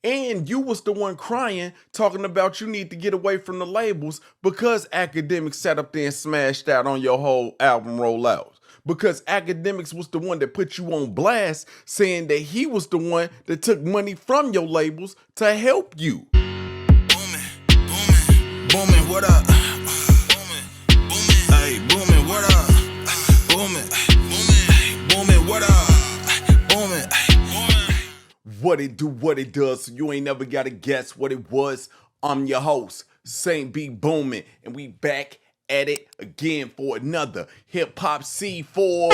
And you was the one crying, talking about you need to get away from the labels because Akademiks sat up there and smashed out on your whole album rollout. Because Akademiks was the one that put you on blast, saying that he was the one that took money from your labels to help you. Booming, booming, booming, what up? Booming, booming, hey, booming, what up? Booming, booming, booming, what up? Booming, booming. What it does, so you ain't never gotta guess what it was. I'm your host, Saint B Boomin', and we back at it again for another Hip Hop C4.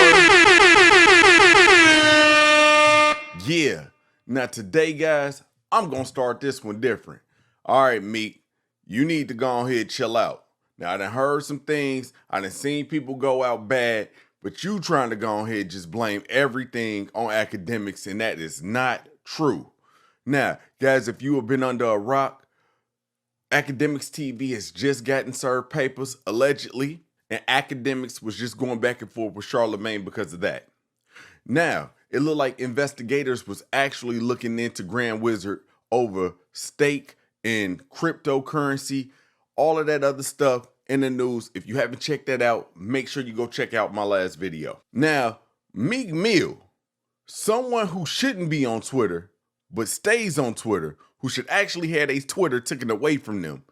Yeah, now today, guys, I'm gonna start this one different. All right, Meek, you need to go ahead and chill out. Now, I done heard some things, I done seen people go out bad, but you trying to go ahead and just blame everything on Akademiks, and that is not true. Now, guys, if you have been under a rock, Akademiks TV has just gotten served papers, allegedly, and Akademiks was just going back and forth with Charlemagne because of that. Now, it looked like investigators was actually looking into Grand Wizard over stake and cryptocurrency, all of that other stuff in the news. If you haven't checked that out, make sure you go check out my last video. Now, Meek Mill, someone who shouldn't be on Twitter, but stays on Twitter, who should actually have a Twitter taken away from them,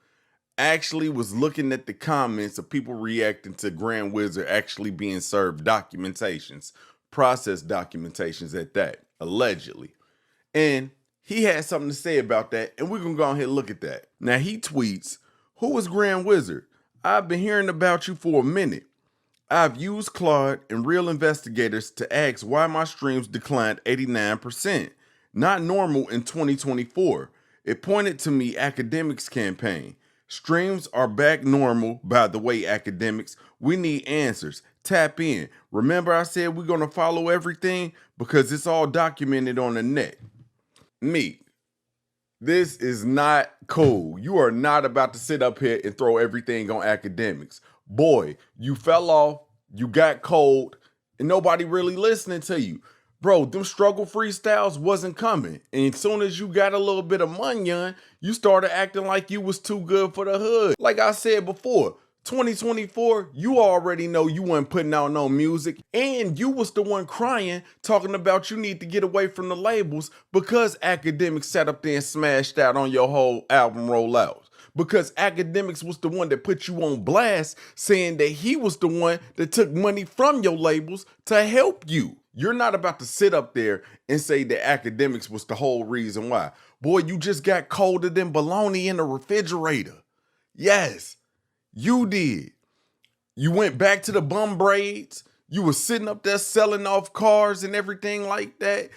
actually was looking at the comments of people reacting to Grand Wizard actually being served documentations, process documentations at that, allegedly. And he had something to say about that, and we're gonna go ahead and look at that. Now he tweets, "Who is Grand Wizard? I've been hearing about you for a minute. I've used Claude and real investigators to ask why my streams declined 89%. Not normal in 2024. It pointed to me Akademiks campaign. Streams are back normal, by the way, Akademiks. We need answers. Tap in. Remember I said we're going to follow everything because it's all documented on the net." Meek, this is not cool. You are not about to sit up here and throw everything on Akademiks. Boy, you fell off, you got cold, and nobody really listening to you. Bro, them struggle freestyles wasn't coming. And as soon as you got a little bit of money, you started acting like you was too good for the hood. Like I said before, 2024, you already know you weren't putting out no music, and you was the one crying, talking about you need to get away from the labels because Akademiks sat up there and smashed out on your whole album rollout. Because Akademiks was the one that put you on blast, saying that he was the one that took money from your labels to help you. You're not about to sit up there and say that Akademiks was the whole reason why. Boy, you just got colder than bologna in the refrigerator. Yes, you did. You went back to the bum braids. You were sitting up there selling off cars and everything like that.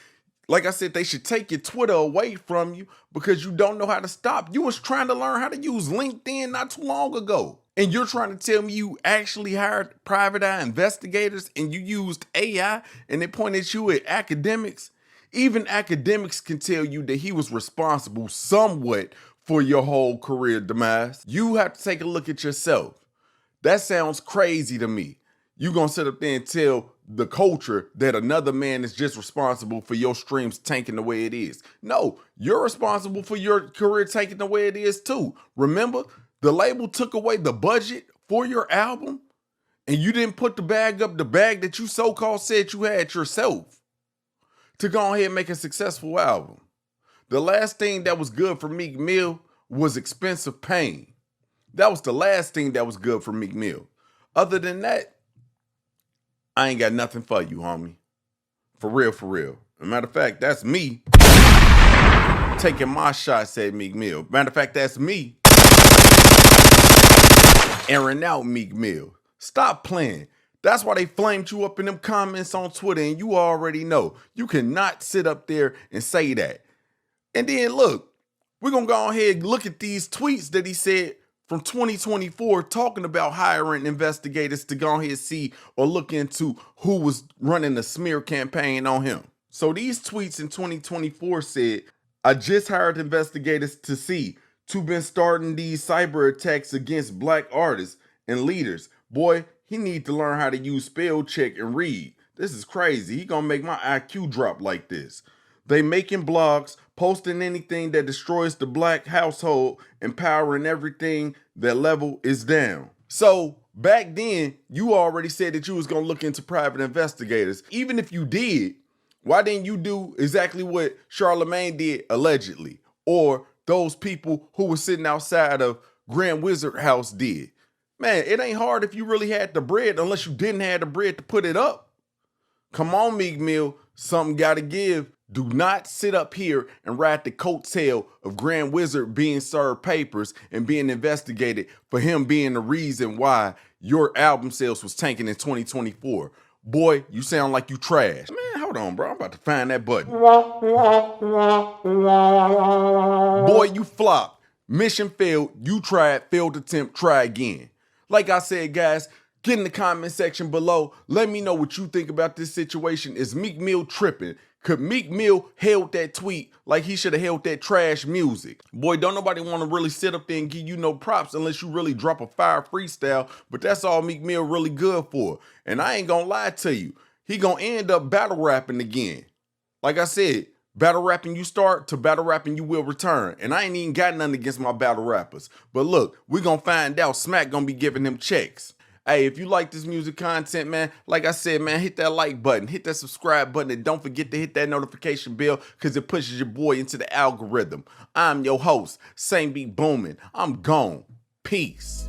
Like I said, they should take your Twitter away from you because you don't know how to stop. You was trying to learn how to use LinkedIn not too long ago. And you're trying to tell me you actually hired private eye investigators and you used AI and they pointed you at Akademiks? Even Akademiks can tell you that he was responsible somewhat for your whole career demise. You have to take a look at yourself. That sounds crazy to me. You gonna sit up there and tell the culture that another man is just responsible for your streams tanking the way it is. No, you're responsible for your career tanking the way it is too. Remember, the label took away the budget for your album and you didn't put the bag that you so-called said you had yourself to go ahead and make a successful album. The last thing that was good for Meek Mill was Expensive Pain. That was the last thing that was good for Meek Mill. Other than that, I ain't got nothing for you, homie. For real, for real. As a matter of fact, that's me taking my shots at Meek Mill. Matter of fact, that's me airing out Meek Mill. Stop playing. That's why they flamed you up in them comments on Twitter, and you already know. You cannot sit up there and say that. And then look, we're going to go ahead and look at these tweets that he said from 2024 talking about hiring investigators to go ahead and see or look into who was running the smear campaign on him. So these tweets in 2024 said, "I just hired investigators to see who been starting these cyber attacks against black artists and leaders. Boy, he need to learn how to use spell check and read. This is crazy. He gonna make my IQ drop like this. They making blogs, posting anything that destroys the black household, empowering everything that level is down. So back then, you already said that you was gonna look into private investigators. Even if you did, why didn't you do exactly what Charlemagne did allegedly? Or those people who were sitting outside of Grand Wizard House did? Man, it ain't hard if you really had the bread, unless you didn't have the bread to put it up. Come on, Meek Mill, something gotta give. Do not sit up here and ride the coattail of Grand Wizard being served papers and being investigated for him being the reason why your album sales was tanking in 2024. Boy, you sound like you trash. Man, hold on, bro. I'm about to find that button. Boy, you flopped. Mission failed. You tried. Failed attempt. Try again. Like I said, guys, get in the comment section below. Let me know what you think about this situation. Is Meek Mill tripping? Could Meek Mill held that tweet like he should have held that trash music? Boy, don't nobody want to really sit up there and give you no props unless you really drop a fire freestyle, but that's all Meek Mill really good for. And I ain't gonna lie to you, he gonna end up battle rapping again. Like I said, battle rapping you start, to battle rapping you will return. And I ain't even got nothing against my battle rappers. But look, we gonna find out. Smack gonna be giving them checks. Hey, if you like this music content, man, like I said, man, hit that like button, hit that subscribe button, and don't forget to hit that notification bell because it pushes your boy into the algorithm. I'm your host, Same Beat Booming. I'm gone. Peace.